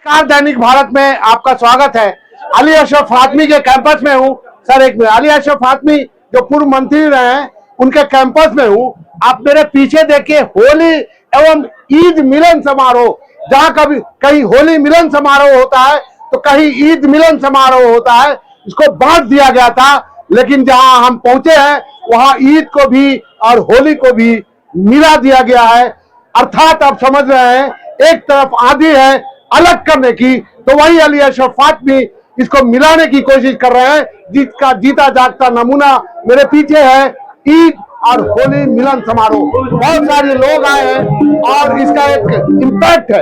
नमस्कार, दैनिक भारत में आपका स्वागत है। अली अशरफ फातमी के कैंपस में हूँ। सर एक मिनट, अली अशरफ फातमी जो पूर्व मंत्री रहे हैं उनके कैंपस में हूँ। आप मेरे पीछे देखिए, होली एवं ईद मिलन समारोह। जहाँ कभी कहीं होली मिलन समारोह होता है तो कहीं ईद मिलन समारोह होता है। इसको बांट दिया गया था, लेकिन जहाँ हम पहुंचे हैं वहां ईद को भी और होली को भी मिला दिया गया है। अर्थात आप समझ रहे हैं, एक तरफ आंधी है अलग करने की, तो वही अली अशरफ फातमी इसको मिलाने की कोशिश कर रहे हैं। जिसका जीता जागता नमूना मेरे पीछे है, ईद और होली मिलन समारोह। बहुत सारे लोग आए हैं और इसका एक इम्पैक्ट है।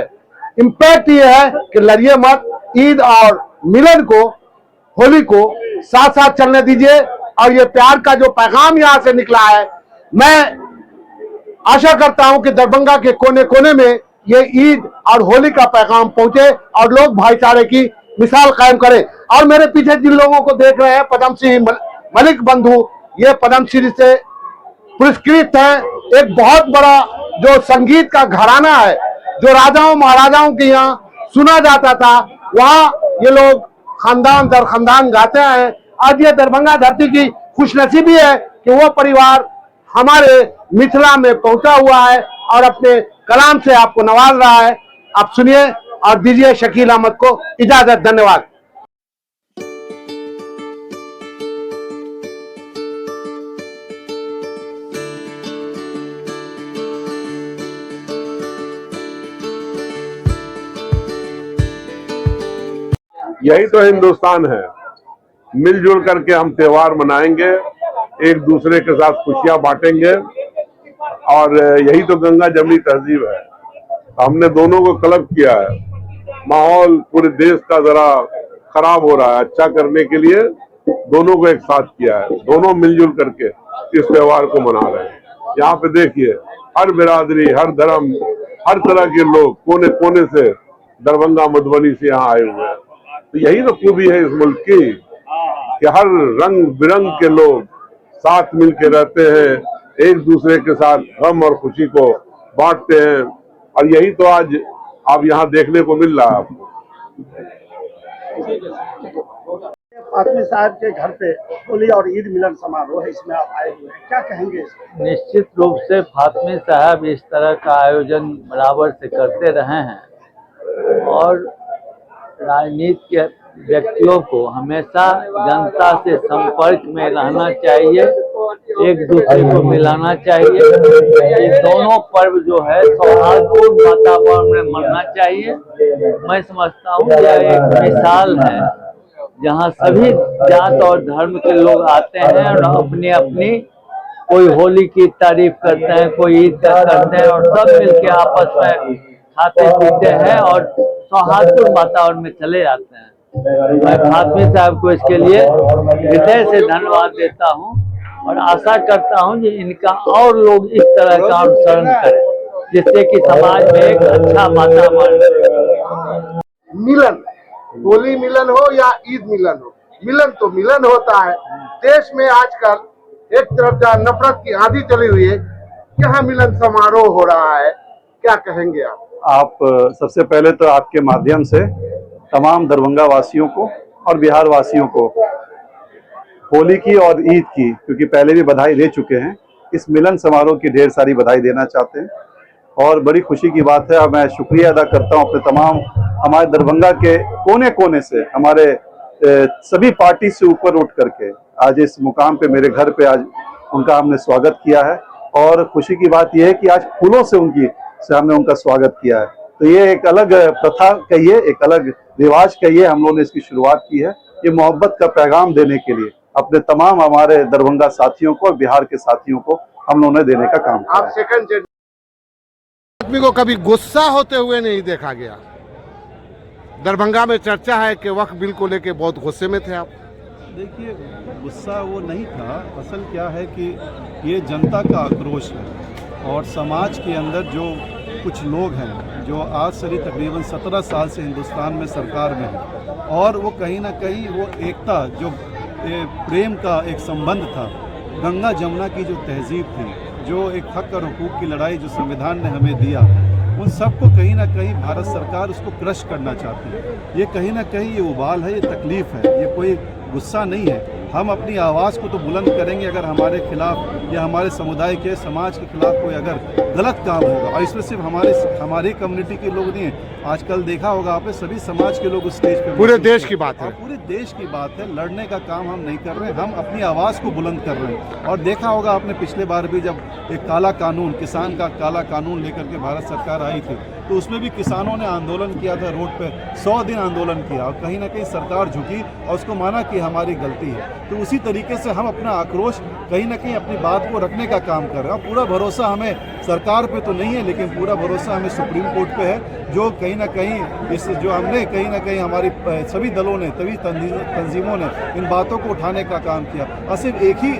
इम्पैक्ट ये है कि लड़िए मत, ईद और मिलन को, होली को साथ साथ चलने दीजिए। और ये प्यार का जो पैगाम यहां से निकला है, मैं आशा करता हूं कि दरभंगा के कोने कोने में ये ईद और होली का पैगाम पहुंचे और लोग भाईचारे की मिसाल कायम करें। और मेरे पीछे जिन लोगों को देख रहे हैं, पद्मश्री मलिक बंधु, ये पद्मश्री से पुरस्कृत है। एक बहुत बड़ा जो संगीत का घराना है, जो राजाओं महाराजाओं के यहाँ सुना जाता था, वहाँ ये लोग खानदान दर खानदान गाते हैं। आज ये दरभंगा धरती की खुशनसीबी है कि वो परिवार हमारे मिथिला में पहुंचा हुआ है और अपने कलाम से आपको नवाज रहा है। आप सुनिए और दीजिए शकील अहमद को इजाजत। धन्यवाद। यही तो हिंदुस्तान है। मिलजुल करके हम त्योहार मनाएंगे, एक दूसरे के साथ खुशियां बांटेंगे, और यही तो गंगा जमनी तहजीब है। हमने दोनों को क्लब किया है। माहौल पूरे देश का जरा खराब हो रहा है, अच्छा करने के लिए दोनों को एक साथ किया है। दोनों मिलजुल करके इस त्योहार को मना रहे हैं। यहाँ पे देखिए, हर बिरादरी, हर धर्म, हर तरह के लोग कोने कोने से दरभंगा मधुबनी से यहाँ आए हुए हैं। तो यही तो खूबी है इस मुल्क की कि हर रंग बिरंग के लोग साथ मिलके रहते हैं, एक दूसरे के साथ गम और खुशी को बांटते हैं। और यही तो आज आप यहाँ देखने को मिल रहा है आपको। फातमी साहब के घर पे होली और ईद मिलन समारोह है, इसमें आप आए हुए हैं, क्या कहेंगे? निश्चित रूप से फातमी साहब इस तरह का आयोजन बराबर से करते रहे हैं और राजनीति के व्यक्तियों को हमेशा जनता से संपर्क में रहना चाहिए, एक दूसरे को मिलाना चाहिए। ये दोनों पर्व जो है सौहार्दपूर्ण वातावरण में मनाना चाहिए। मैं समझता हूँ यह एक मिसाल है जहाँ सभी जात और धर्म के लोग आते हैं और अपनी अपनी, कोई होली की तारीफ करते हैं, कोई ईद का करते हैं और सब मिलके आपस में खाते पीते हैं और सौहार्दपूर्ण वातावरण में चले जाते हैं। मैं फातमी साहब को इसके लिए हृदय से धन्यवाद देता हूं और आशा करता हूं कि इनका और लोग इस तरह का अनुसरण करें, जिससे कि समाज में एक अच्छा वातावरण। मिलन, होली मिलन हो या ईद मिलन हो, मिलन तो मिलन होता है। देश में आजकल एक तरफ जहाँ नफरत की आंधी चली हुई है, यहाँ मिलन समारोह हो रहा है, क्या कहेंगे आप? आप सबसे पहले तो आपके माध्यम से तमाम दरभंगा वासियों को और बिहार वासियों को होली की और ईद की, क्योंकि पहले भी बधाई दे चुके हैं, इस मिलन समारोह की ढेर सारी बधाई देना चाहते हैं। और बड़ी खुशी की बात है और मैं शुक्रिया अदा करता हूं अपने तमाम, हमारे दरभंगा के कोने कोने से, हमारे सभी पार्टी से ऊपर उठ करके आज इस मुकाम पे, मेरे घर पे आज उनका हमने स्वागत किया है। और खुशी की बात यह है कि आज फूलों से हमने उनका स्वागत किया है। तो ये एक अलग प्रथा कहिए, एक अलग रिवाज कहिए, हम लोगों ने इसकी शुरुआत की है। ये मोहब्बत का पैगाम देने के लिए अपने तमाम हमारे दरभंगा साथियों को और बिहार के साथियों को हम लोगों ने देने का काम किया। आप सेकंड आदमी को कभी गुस्सा होते हुए नहीं देखा गया। दरभंगा में चर्चा है कि वक्फ बिल को लेके बहुत गुस्से में थे आप। देखिए, गुस्सा वो नहीं था। असल क्या है कि ये जनता का आक्रोश है और समाज के अंदर जो कुछ लोग हैं जो आज से तकरीबन 17 साल से हिंदुस्तान में सरकार में है, और वो कहीं ना कहीं वो एकता, जो प्रेम का एक संबंध था, गंगा जमुना की जो तहजीब थी, जो एक हक और हुकूक की लड़ाई जो संविधान ने हमें दिया, उन सबको कहीं ना कहीं भारत सरकार उसको क्रश करना चाहती है। ये कहीं ना कहीं ये उबाल है, ये तकलीफ है, ये कोई गुस्सा नहीं है। हम अपनी आवाज़ को तो बुलंद करेंगे अगर हमारे खिलाफ या हमारे समुदाय के समाज के खिलाफ कोई अगर गलत काम होगा, और इसमें सिर्फ हमारी कम्युनिटी के लोग नहीं हैं, आजकल देखा होगा आपने सभी समाज के लोग उस स्टेज पे पूरे देश की बात है। पूरे देश की बात है। लड़ने का काम हम नहीं कर रहे हैं, हम अपनी आवाज़ को बुलंद कर रहे हैं। और देखा होगा आपने पिछले बार भी जब एक काला कानून, किसान का काला कानून लेकर के भारत सरकार आई थी, तो उसमें भी किसानों ने आंदोलन किया था, रोड पे 100 दिन आंदोलन किया, और कहीं ना कहीं सरकार झुकी और उसको माना कि हमारी गलती है। तो उसी तरीके से हम अपना आक्रोश कहीं ना कहीं अपनी बात को रखने का काम कर रहे हैं। पूरा भरोसा हमें सरकार पे तो नहीं है, लेकिन पूरा भरोसा हमें सुप्रीम कोर्ट पे है, जो कहीं ना कहीं जो हमने कहीं ना कहीं हमारी सभी दलों ने, सभी तंजीमों ने इन बातों को उठाने का काम किया। और सिर्फ एक ही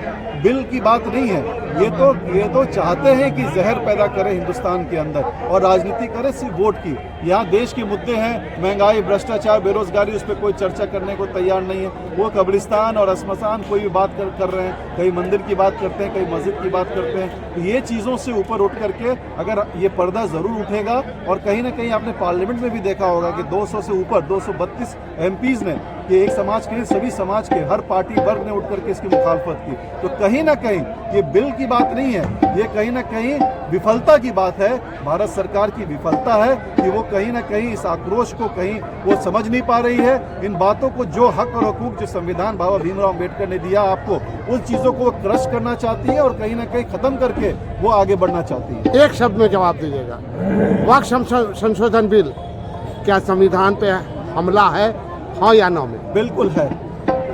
बिल की बात नहीं है, ये तो चाहते हैं कि जहर पैदा करें हिंदुस्तान के अंदर और राजनीति करें सिर्फ वोट की। यहाँ देश के मुद्दे हैं, महंगाई, भ्रष्टाचार, बेरोजगारी, उस पर कोई चर्चा करने को तैयार नहीं है। वो कब्रिस्तान और श्मशान कोई भी बात कर रहे हैं, कहीं मंदिर की बात करते हैं, कहीं मस्जिद की बात करते हैं। तो ये चीज़ों से ऊपर उठ करके अगर ये पर्दा ज़रूर उठेगा, और कहीं ना कहीं आपने पार्लियामेंट में भी देखा होगा कि 200 से ऊपर 232 MPs ने, कि एक समाज के लिए सभी समाज के हर पार्टी वर्ग ने उठ करके इसकी मुखालफत की। तो कहीं ना कहीं ये बिल की बात नहीं है, ये कहीं ना कहीं विफलता की बात है, भारत सरकार की विफलता है कि वो कहीं ना कहीं इस आक्रोश को कहीं वो समझ नहीं पा रही है। इन बातों को, जो हक और हकूक जो संविधान बाबा भीमराव अम्बेडकर ने दिया आपको, उन चीज़ों को वो क्रश करना चाहती है और कहीं ना कहीं ख़त्म करके वो आगे बढ़ना चाहती है। एक शब्द में जवाब दीजिएगा, वक्त संशोधन बिल क्या संविधान पे हमला है, हाँ या ना में? बिल्कुल है।